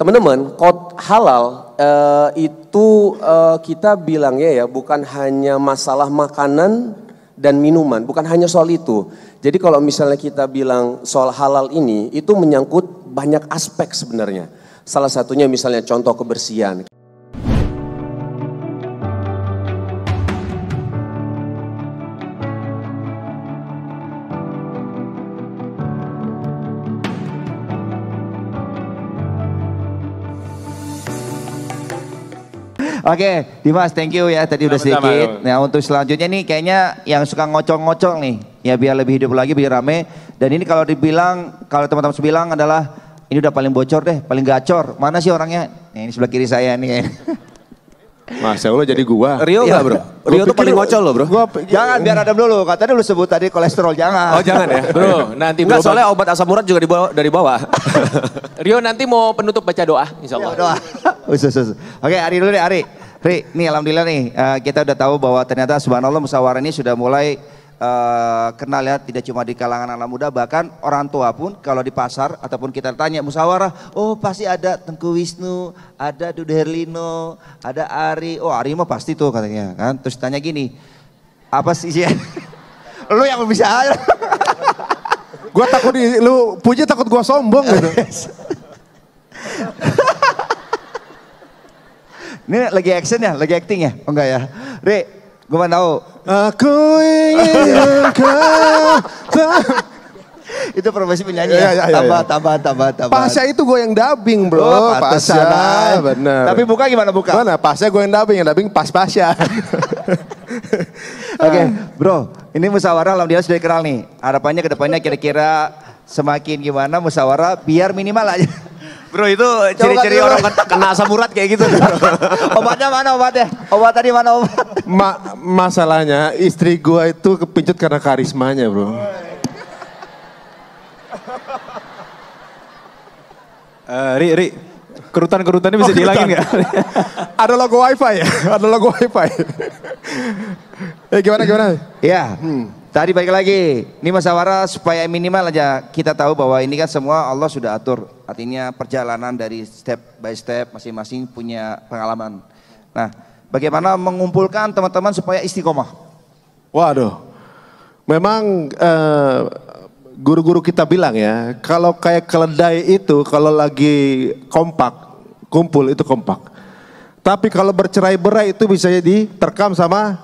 Teman-teman, kod halal itu kita bilangnya ya bukan hanya masalah makanan dan minuman, bukan hanya soal itu. Jadi kalau misalnya kita bilang soal halal ini, itu menyangkut banyak aspek sebenarnya. Salah satunya misalnya contoh kebersihan. Oke, Dimas, thank you ya. Tadi udah sedikit. Nah, untuk selanjutnya nih kayaknya yang suka ngocok-ngocok nih, ya biar lebih hidup lagi, biar rame. Dan ini kalau dibilang, kalau teman-teman bilang adalah ini udah paling bocor deh, paling gacor. Mana sih orangnya? Nah, ini sebelah kiri saya nih. Masa Allah jadi gua. Rio nggak bro? Rio tuh paling ngocol loh bro. Jangan, biar ada dulu. Katanya lu sebut tadi kolesterol, jangan. Oh jangan ya? Bro, nanti enggak, soalnya obat asam urat juga dari bawah. Rio nanti mau penutup baca doa, insya Allah. Doa. Oke, Ari dulu deh, Ari. Ri, nih alhamdulillah nih kita udah tahu bahwa ternyata subhanallah musyawarah ini sudah mulai kenal ya, tidak cuma di kalangan anak muda, bahkan orang tua pun kalau di pasar ataupun kita tanya musyawarah, oh pasti ada Tengku Wisnu, ada Dude Herlino, ada Ari, oh Ari mah pasti tuh katanya kan. Terus tanya gini, apa sih ya? Lu yang bisa. Gua takut lu puji, takut gua sombong gitu. Ini lagi action ya, lagi acting ya? Oh enggak ya? Ri, gue mau tahu. Aku ingin kau. Itu profesi penyanyi ya? Tambah. Pasya itu gue yang dubbing bro. Oh, Pasya, bener. Tapi buka gimana buka? Mana Pasya gue yang dubbing pas Pasya. Oke, bro, ini musyawarah alhamdulillah sudah dikenal nih. Harapannya ke depannya kira-kira semakin gimana musyawarah biar minimal aja. Bro itu ciri-ciri orang kena asam urat kayak gitu. Obatnya mana obatnya? Obat tadi mana obat? Masalahnya istri gua itu kepincut karena karismanya bro. Ri, kerutan-kerutannya bisa dihilangin nggak? Ada logo wifi ya? Ada logo wifi. Gimana? Ya. Tadi balik lagi, ini musyawarah supaya minimal aja kita tahu bahwa ini kan semua Allah sudah atur. Artinya perjalanan dari step by step masing-masing punya pengalaman. Nah, bagaimana mengumpulkan teman-teman supaya istiqomah? Waduh, memang guru-guru kita bilang ya, kalau kayak keledai itu kalau lagi kompak, kumpul itu kompak. Tapi kalau bercerai-berai itu bisa diterkam sama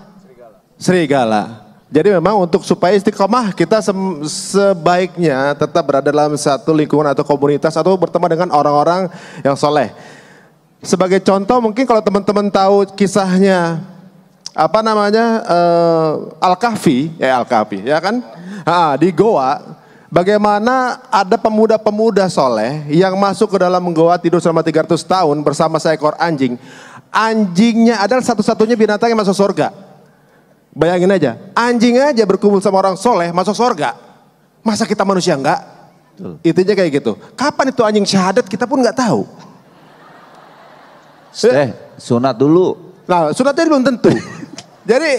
serigala. Jadi memang untuk supaya istiqomah kita sebaiknya tetap berada dalam satu lingkungan atau komunitas atau berteman dengan orang-orang yang soleh. Sebagai contoh mungkin kalau teman-teman tahu kisahnya apa namanya Al-Kahfi ya kan? Di Goa bagaimana ada pemuda-pemuda soleh yang masuk ke dalam goa tidur selama 300 tahun bersama seekor anjing. Anjingnya adalah satu-satunya binatang yang masuk surga. Bayangin aja, anjing aja berkumpul sama orang soleh masuk surga. Masa kita manusia enggak? Intinya kayak gitu. Kapan itu anjing syahadat kita pun enggak tahu. Sunat dulu. Nah sunatnya belum tentu. Jadi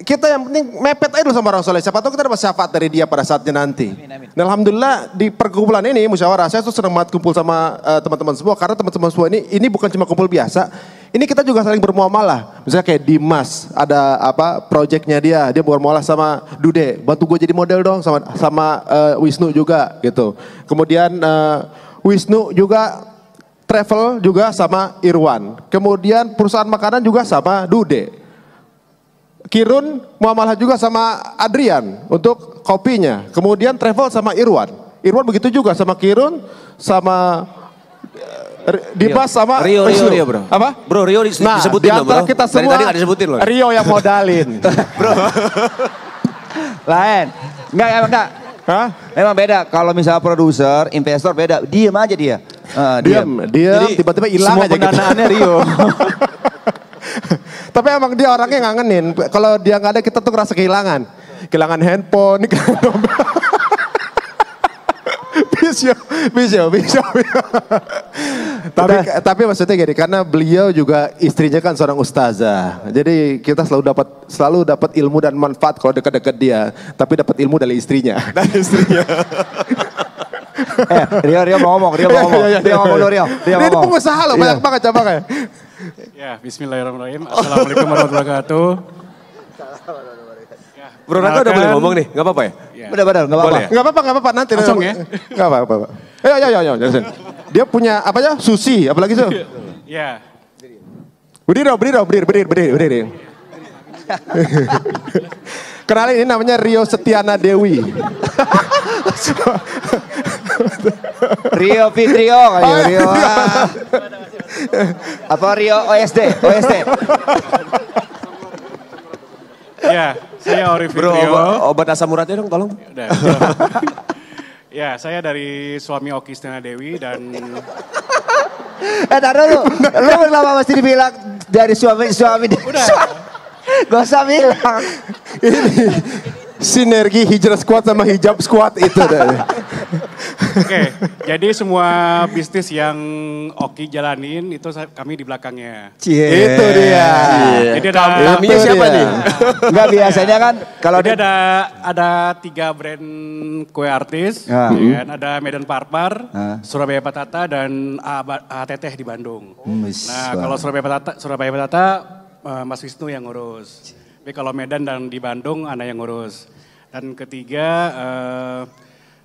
kita yang penting mepet aja dulu sama orang soleh. Siapa tahu kita dapat syafaat dari dia pada saatnya nanti. Amin. Nah, alhamdulillah di perkumpulan ini musyawarah saya tuh senang banget kumpul sama teman-teman semua. Karena teman-teman semua ini bukan cuma kumpul biasa. Ini kita juga saling bermuamalah. Misalnya kayak Dimas, ada apa proyeknya dia bermuamalah sama Dude. Bantu gue jadi model dong sama Wisnu juga gitu. Kemudian Wisnu juga travel juga sama Irwan. Kemudian perusahaan makanan juga sama Dude. Kirun muamalah juga sama Adrian untuk kopinya. Kemudian travel sama Irwan. Irwan begitu juga sama Kirun, sama Dimas sama Rio bro. Apa? Bro Rio disebutin loh bro. Kita semua, dari tadi gak disebutin loh. Rio yang modalin. Bro. Lain. Enggak. Hah? Memang beda. Kalau misalnya produser, investor beda. Diem aja dia. Diam. Tiba-tiba hilang aja gitu. Semua pendanaannya Rio. Tapi emang dia orangnya ngangenin. Kalau dia nggak ada kita tuh ngerasa kehilangan. Kehilangan handphone. Bisa. Tapi maksudnya gini, karena beliau juga istrinya kan seorang ustazah. Jadi kita selalu dapat ilmu dan manfaat kalau dekat-dekat dia. Tapi dapat ilmu dari istrinya. Rio mau ngomong, Rio ngomong dulu, Rio Dia itu pengusaha loh, banyak banget cabangnya. Ya, bismillahirrahmanirrahim. Assalamualaikum warahmatullahi wabarakatuh. Bro Raka udah boleh ngomong nih, nggak apa-apa ya? Benar-benar, nggak apa-apa. Nggak apa-apa, nanti. Langsung ya? Nggak apa-apa. Ayo. Dia punya apa aja? Susi, apalagi itu? Ya. Berdiri. Kenalin, ini namanya Rio Setiana Dewi. Rio Fitrio, Rio. Apa Rio OSD? Ya, saya Ori Bro, Fitrio. obat asam uratnya dong tolong. Udah. Ya, saya dari suami Oki Setiana Dewi dan Taruh lu kenapa mesti dibilang dari suami? udah. Gak usah bilang. Ini sinergi hijrah squad sama hijab squad itu. Oke, jadi semua bisnis yang Oki jalanin itu kami di belakangnya. Itu dia. Jadi ada Kaminya siapa nih? Enggak biasanya kan kalau Jadi ada 3 brand kue artis, Ya. ya kan? Ada Medan Parpar, Ah. Surabaya Patata dan Teteh di Bandung. wis, Nah kalau Surabaya Patata Mas Wisnu yang ngurus. Tapi kalau Medan dan di Bandung Ana yang ngurus. Dan ketiga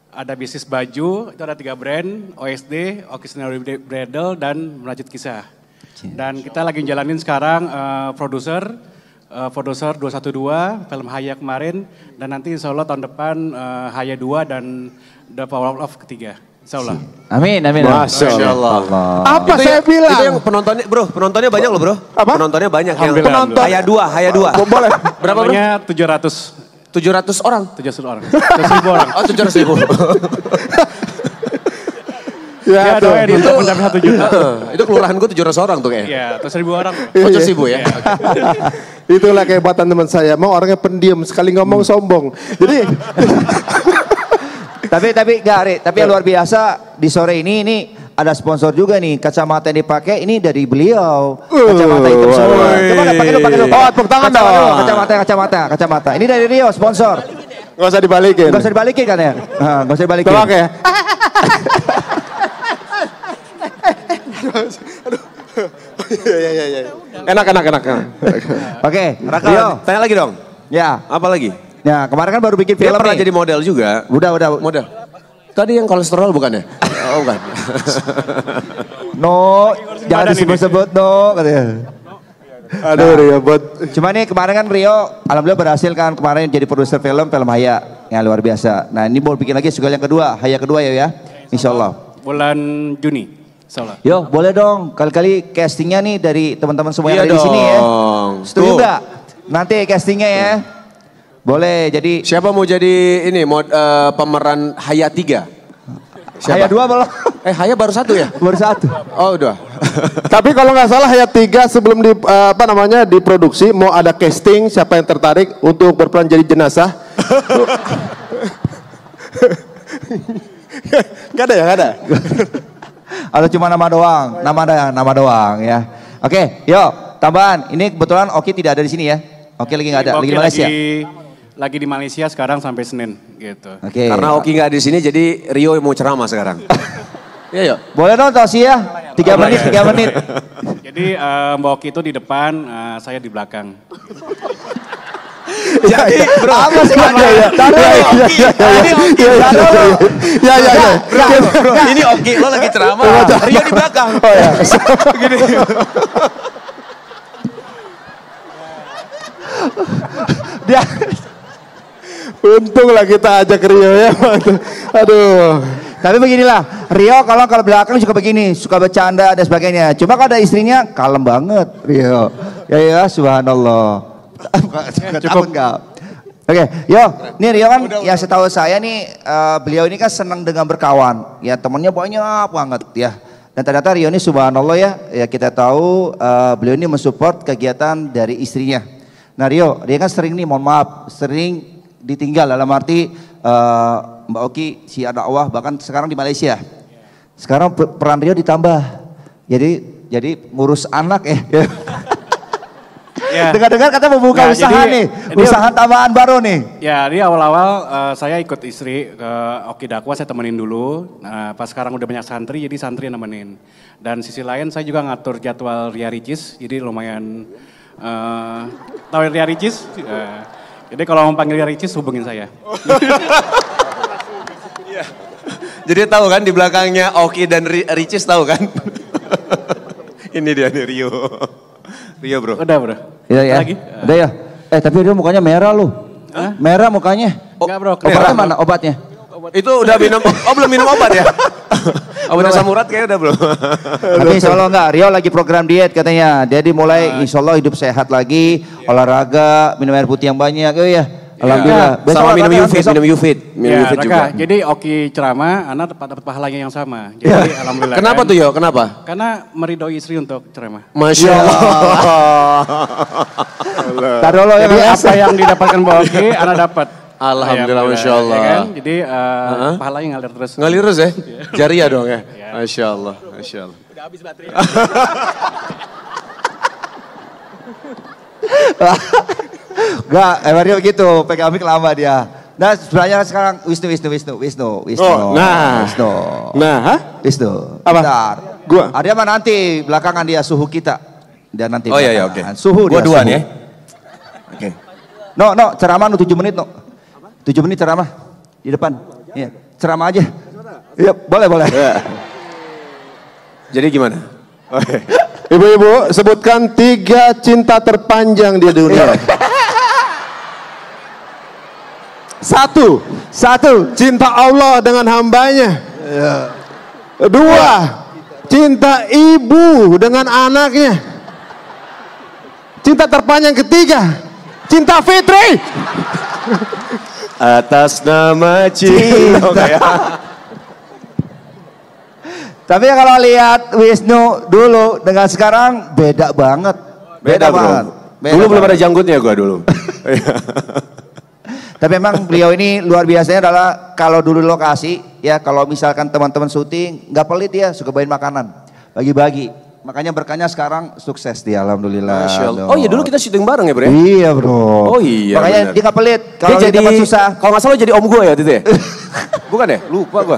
ada bisnis baju, itu ada 3 brand, OSD, Occasional Bridal dan Merajut Kisah. Dan kita lagi jalanin sekarang produser 212, film Haya kemarin, dan nanti insya Allah tahun depan Haya 2 dan The Power of Love ketiga. Insya Allah. Amin. Masya Allah. Apa Itu saya bilang? Itu yang penontonnya banyak loh bro. Apa? Penontonnya banyak. Alhamdulillah. Penonton. Haya 2. Boleh. Berapa bro? Namanya 700 orang. 700 orang. 700.000 orang. Oh 700.000. Ya, tuh. doain untuk mencapai 1 juta. Itu kelurahanku 700 orang tuh kayaknya. Iya, 100.000 orang. Oh 700.000 ya. Itulah kehebatan teman saya. Mau orangnya pendiam, sekali ngomong sombong. Jadi Tapi enggak, Ri. Tapi yang luar biasa di sore ini ada sponsor juga nih. Kacamata yang dipakai ini dari beliau. Kacamata hitam semua. Coba pakai dulu. Oh, tepuk tangan dong. Kacamata. Ini dari Rio, sponsor. nggak usah dibalikin. Gak usah dibalikin kan ya? Gak usah dibalikin. Tolak ya. Iya. Enak. Oke, Raka, Rio. tanya lagi dong. Ya. Apa lagi? Ya, kemarin kan baru bikin Dia film pernah nih. jadi model juga. Udah. Model. Tadi yang kolesterol bukan ya? Oh bukan. No, jangan disebut-sebut no katanya. Aduh Rio buat. Cuma nih kemarin kan Rio, alhamdulillah berhasil kan kemarin jadi produser film Haya. Ya luar biasa. Nah ini mau bikin lagi juga yang kedua, Haya kedua ya. Insya Allah. Bulan Juni. Insya Allah. Yo boleh dong, kali-kali castingnya nih dari teman-teman semua yang Iya ada di sini ya. dong. Setuju Tuh. nggak? Nanti castingnya ya. Boleh jadi Siapa mau jadi ini pemeran Haya 3? Siapa? Haya 2 belum? Haya baru 1 ya? Baru 1. Oh udah. Tapi kalau nggak salah Hayat 3 sebelum diproduksi mau ada casting siapa yang tertarik untuk berperan jadi jenazah. Gak ada. Atau cuma nama doang ya. Oke, yuk tambahan. Ini kebetulan Oki tidak ada di sini ya. Oki lagi nggak ada, lagi di Malaysia. Lagi di Malaysia sekarang sampai Senin gitu. Oke. Karena Oki nggak di sini jadi Rio mau ceramah sekarang. Iya yuk. Boleh dong Tosi ya. 3 menit. Jadi Mbak Oki itu di depan, saya di belakang. Jadi bro. Apa sih? Bro, ini Oki lo lagi ceramah. Rio di belakang. Oh ya. Gini. Dia Untunglah kita ajak Rio ya. Aduh. Tapi beginilah, Rio kalau belakang suka begini, suka bercanda dan sebagainya. Cuma kalau ada istrinya kalem banget, Rio. Ya subhanallah. Cukup enggak? Oke, yo, nih Rio kan yang setahu saya nih beliau ini kan senang dengan berkawan. Ya temannya banyak banget ya. Dan ternyata Rio ini subhanallah ya kita tahu beliau ini mensupport kegiatan dari istrinya. Nah Rio kan sering nih, mohon maaf, sering ditinggal dalam arti Mbak Oki si dakwah bahkan sekarang di Malaysia. Sekarang peran Rio ditambah. Jadi ngurus anak ya. Ya. Dengar-dengar katanya mau buka Nah, usaha jadi- nih, jadi- usaha tambahan baru nih. Ya, di awal-awal saya ikut istri ke Oki Dakwa, saya temenin dulu. Nah, pas sekarang udah banyak santri, jadi santri yang nemenin. Dan sisi lain saya juga ngatur jadwal Ria Ricis, jadi lumayan tahu Ria Ricis? Jadi kalau mau panggil Ria Ricis hubungin saya. Jadi tahu kan di belakangnya Oki dan Ricis tahu kan? Ini dia nih Rio. Rio bro. Udah bro. Iya ya. Lagi? Udah ya. Tapi dia mukanya merah lu. Merah mukanya. Enggak bro. Obatnya mana obatnya? Itu udah minum, belum minum obat ya? Obat asam urat kayaknya udah belum. Tapi insya Allah enggak, Rio lagi program diet katanya. Jadi mulai insya Allah hidup sehat lagi, olahraga, minum air putih yang banyak. Oh iya, alhamdulillah. Besok Sama minum olahraga, Ufit, besok. minum Ufit. Minum Ya, Ufit Raka, juga. jadi Oki ceramah, Anda dapat pahalanya yang sama. Jadi alhamdulillah. Kenapa kan? tuh Yo? Kenapa? Karena meridoi istri untuk ceramah. Masya Allah. Tar dulu ya Jadi Mas. apa yang didapatkan Mbak Oki, Anda dapat. Alhamdulillah, Ya, Masya Allah. ya kan? Jadi pahalanya ngalir terus. Ngalir terus ya? Jariah dong ya? Masya Allah, Masya Allah. Udah habis baterai. Enggak, Mario gitu, pegang mic lama dia. Nah, sebenarnya sekarang Wisnu. Oh, nah. Wisnu. Nah, hah? Wisnu. Apa? Bentar. Gua? Ada mah nanti belakangan dia suhu kita. Dia nanti Oh iya, oke. belakangan. Suhu Gua dia. duluan suhu. ya? Oke. No, ceramah 7 menit, no. 7 menit ceramah di depan. Iya, ceramah aja. Iya, boleh. Jadi gimana? Ibu-ibu, sebutkan 3 cinta terpanjang di dunia. Satu, cinta Allah dengan hambanya. 2, cinta ibu dengan anaknya. Cinta terpanjang ketiga, cinta Fitri. Atas nama cinta. Tapi kalau lihat Wisnu dulu dengan sekarang beda banget. Beda bro. Dulu belum ada janggutnya gua dulu. Tapi memang beliau ini luar biasanya adalah kalau dulu lokasi ya kalau misalkan teman-teman syuting nggak pelit dia suka bawain makanan bagi-bagi. Makanya berkahnya sekarang sukses dia alhamdulillah. Masya Allah. Oh iya dulu kita syuting bareng ya bro? Iya bro. Oh iya, Makanya benar. dia nggak pelit. Dia Kalau dia dapat susah. Kalau nggak salah jadi om gue ya waktu itu ya? Bukan ya? Lupa gua.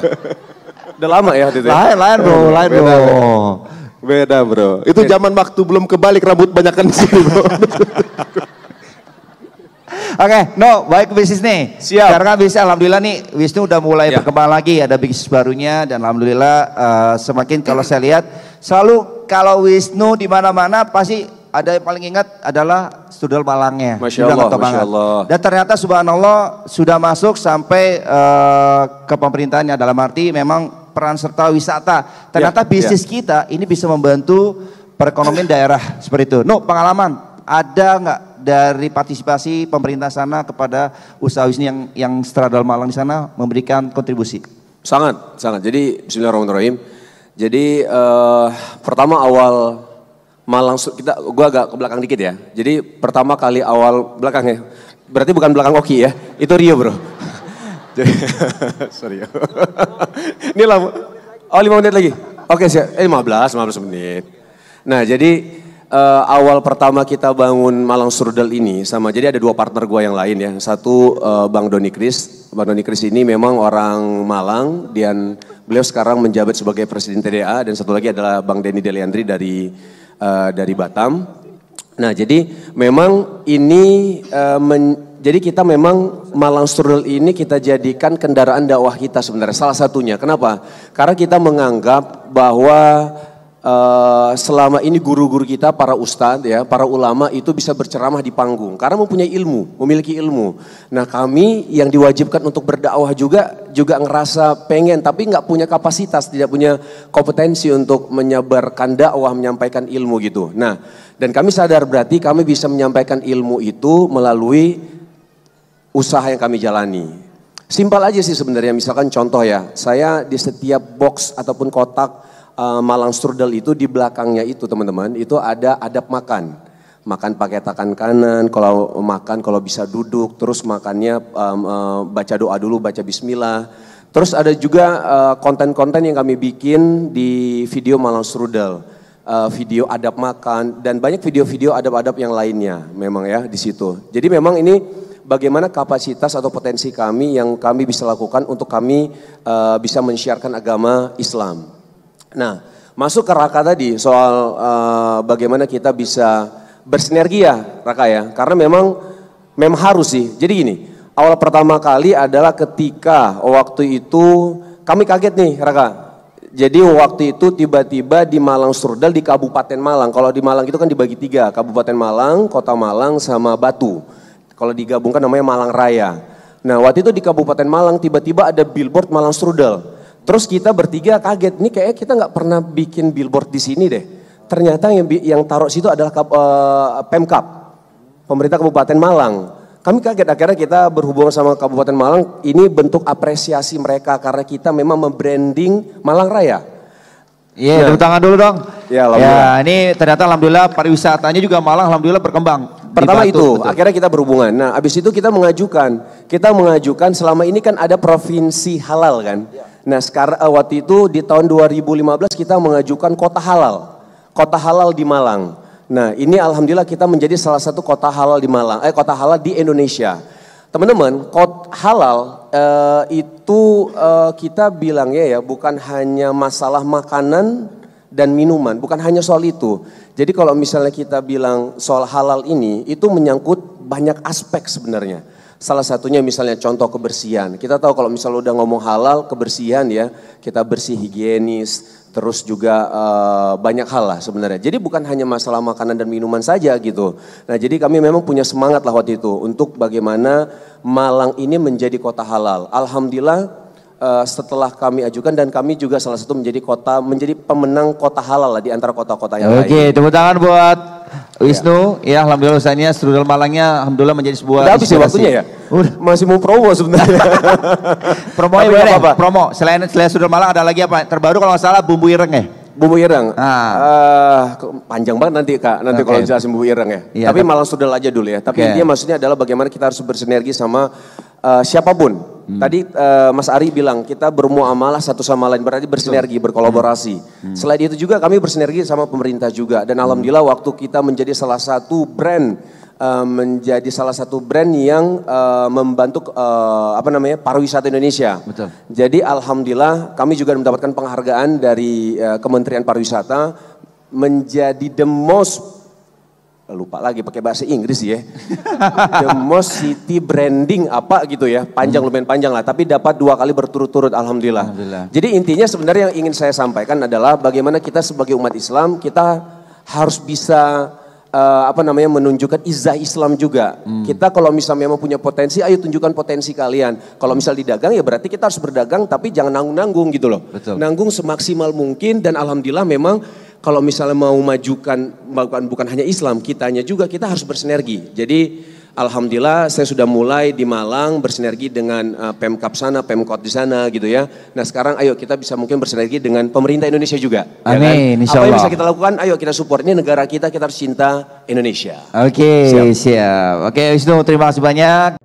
Udah lama ya waktu itu ya? Lain bro. Beda bro. Itu zaman waktu belum kebalik rambut banyakan di sini bro. Oke, baik bisnis nih. Siap. Sekarang kan bisnis alhamdulillah nih Wisnu udah mulai Ya. berkembang lagi, ada bisnis barunya dan alhamdulillah semakin kalau saya lihat selalu kalau Wisnu di mana-mana pasti ada yang paling ingat adalah Studel Malangnya. Masya Udah Allah, ngetop Masya banget. Allah. Dan ternyata subhanallah sudah masuk sampai ke pemerintahannya dalam arti memang peran serta wisata. Ternyata Ya, bisnis kita ini bisa membantu perekonomian daerah seperti itu. Pengalaman ada nggak dari partisipasi pemerintah sana kepada usaha wisnu yang Stradal Malang di sana memberikan kontribusi? Sangat. Jadi bismillahirrahmanirrahim. Jadi pertama awal Malang, gua agak ke belakang dikit ya. Jadi pertama kali awal belakang ya. Berarti bukan belakang Oki ya. Itu Rio bro. Jadi, sorry ya. Ini lama. Oh 5 menit lagi. Oke siap. 15 menit. Nah jadi awal pertama kita bangun Malang Strudel ini sama, jadi ada 2 partner gua yang lain ya. Satu Bang Doni Kris. Bang Doni Kris ini memang orang Malang dan beliau sekarang menjabat sebagai Presiden TDA, dan satu lagi adalah Bang Denny Deliandri dari Batam. Nah jadi memang ini jadi kita memang Malang Strudel ini kita jadikan kendaraan dakwah kita sebenarnya, salah satunya. Kenapa? Karena kita menganggap bahwa selama ini guru-guru kita, para ustadz ya, para ulama itu bisa berceramah di panggung karena mempunyai ilmu, memiliki ilmu. Nah kami yang diwajibkan untuk berdakwah juga ngerasa pengen tapi nggak punya kapasitas, tidak punya kompetensi untuk menyebarkan dakwah, menyampaikan ilmu gitu. Nah dan kami sadar berarti kami bisa menyampaikan ilmu itu melalui usaha yang kami jalani. Simpel aja sih sebenarnya, misalkan contoh ya, saya di setiap box ataupun kotak Malang Strudel itu di belakangnya itu teman-teman, itu ada adab makan. Makan pakai tangan kanan, kalau bisa duduk, terus makannya baca doa dulu, baca bismillah. Terus ada juga konten-konten yang kami bikin di video Malang Strudel. video adab makan dan banyak video-video adab-adab yang lainnya memang ya di situ. Jadi memang ini bagaimana kapasitas atau potensi kami yang kami bisa lakukan untuk kami bisa men-syiarkan agama Islam. Nah, masuk ke Raka tadi soal bagaimana kita bisa bersinergi ya Raka ya, karena memang harus sih. Jadi gini, awal pertama kali adalah ketika waktu itu kami kaget nih Raka. Jadi waktu itu tiba-tiba di Malang Surdal di Kabupaten Malang. Kalau di Malang itu kan dibagi 3, Kabupaten Malang, Kota Malang sama Batu. Kalau digabungkan namanya Malang Raya. Nah waktu itu di Kabupaten Malang tiba-tiba ada billboard Malang Strudel. Terus kita bertiga kaget, nih kayaknya kita nggak pernah bikin billboard di sini deh. Ternyata yang taruh situ adalah Pemkab, pemerintah Kabupaten Malang. Kami kaget, akhirnya kita berhubungan sama Kabupaten Malang, ini bentuk apresiasi mereka karena kita memang membranding Malang Raya. Iya, tepuk tangan dulu dong. Ya, ini ternyata alhamdulillah pariwisatanya juga Malang alhamdulillah berkembang. Pertama Batu, itu, betul. akhirnya kita berhubungan. Nah, abis itu kita mengajukan selama ini kan ada provinsi halal kan. Nah, sekarang waktu itu di tahun 2015 kita mengajukan kota halal di Malang. Nah, ini alhamdulillah kita menjadi salah satu kota halal di Malang, kota halal di Indonesia. Teman-teman, kota halal itu kita bilangnya ya bukan hanya masalah makanan dan minuman, bukan hanya soal itu. Jadi kalau misalnya kita bilang soal halal ini, itu menyangkut banyak aspek sebenarnya. Salah satunya misalnya contoh kebersihan. Kita tahu kalau misalnya udah ngomong halal, kebersihan ya, kita bersih higienis, terus juga banyak hal lah sebenarnya. Jadi bukan hanya masalah makanan dan minuman saja gitu. Nah jadi kami memang punya semangat lah waktu itu untuk bagaimana Malang ini menjadi kota halal. Alhamdulillah setelah kami ajukan dan kami juga salah satu menjadi pemenang kota halal lah di antara kota-kota yang lain. Oke, tepuk tangan buat Wisnu. Ya alhamdulillah usahanya Strudel Malangnya alhamdulillah menjadi sebuah udah habis ya waktunya ya? Masih mau promo sebenarnya. Promonya boleh, promo. Selain Strudel Malang ada lagi apa? Terbaru kalau nggak salah bumbu ireng ya? Bumbu ireng, panjang banget nanti Kak, nanti kalau jelasin bumbu ireng ya. Iya, tapi Malang Strudel aja dulu ya. Tapi intinya maksudnya adalah bagaimana kita harus bersinergi sama siapapun. Tadi Mas Ari bilang kita bermuamalah satu sama lain, berarti bersinergi, berkolaborasi. Selain itu juga kami bersinergi sama pemerintah juga. Dan alhamdulillah waktu kita menjadi salah satu brand yang membantu pariwisata Indonesia. Betul. Jadi alhamdulillah kami juga mendapatkan penghargaan dari Kementerian Pariwisata menjadi the most, lupa lagi pakai bahasa Inggris ya, the most city branding apa gitu ya, lumayan panjang lah, tapi dapat 2 kali berturut-turut alhamdulillah. Jadi intinya sebenarnya yang ingin saya sampaikan adalah bagaimana kita sebagai umat Islam kita harus bisa menunjukkan izah Islam juga. Kita kalau misalnya memang punya potensi, ayo tunjukkan potensi kalian. Kalau misal di dagang ya berarti kita harus berdagang tapi jangan nanggung-nanggung gitu loh. Betul. Nanggung semaksimal mungkin dan alhamdulillah memang kalau misalnya mau majukan bukan hanya Islam, kitanya juga kita harus bersinergi. Jadi alhamdulillah saya sudah mulai di Malang bersinergi dengan Pemkab sana, Pemkot di sana gitu ya. Nah sekarang ayo kita bisa mungkin bersinergi dengan pemerintah Indonesia juga. Amin, ya kan? insya Apa yang Allah. bisa kita lakukan? Ayo kita support, ini negara kita harus cinta Indonesia. Oke, siap. Oke Wisnu, terima kasih banyak.